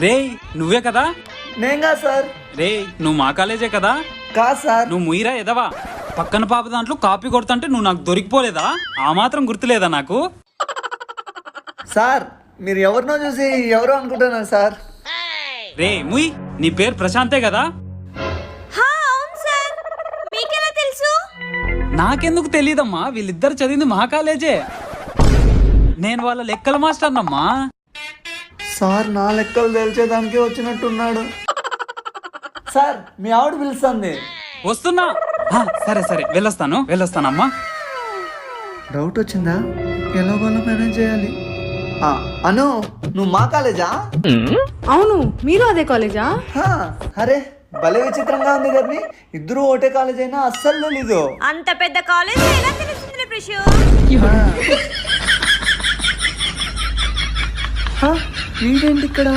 రే నువ్వే కదా? నేను కాదు సార్. రే నువ్వు మా కాలేజే కదా? కాదు సార్. నువ్వు ముయిరా ఎదవా? పక్కన పాప దాంట్లో కాపీ కొడుతుంటే నువ్వు నాకు దొరికిపోలేదా? ఆ మాత్రం గుర్తులేదా నాకు? సార్ మీరు ఎవరినో చూసి ఎవరో అనుకుంటున్నారు సార్. రే ముయ్, నీ పేరు ప్రశాంతే కదా? అవును సార్. మీకెలా తెలుసు? నాకెందుకు తెలియదమ్మా, వీళ్ళిద్దరు చదివింది మా కాలేజే. నేను వాళ్ళ లెక్కల మాస్టర్ అమ్మా. సార్ నా లెక్కలు తెలిసేదానికే వచ్చినట్టున్నాడు. సార్ మీ ఆవిడ పిలుస్తుంది. వస్తున్నా. సరే సరే వెళ్ళొస్తానమ్మా. డౌట్ వచ్చిందా? ఎలాగోలా మేనేజ్ చేయాలి. అను నువ్వు మా కాలేజా? అవును, మీరు అదే కాలేజా? అరే భలే విచిత్రంగా ఉంది కదా. ఇద్దరు ఒకటే కాలేజ్ అయినా అస్సలు తెలీదు. అంత పెద్ద కాలేజ్ ఎలా తెలుస్తుంది ప్రిషు? వీడేంటి ఇక్కడ?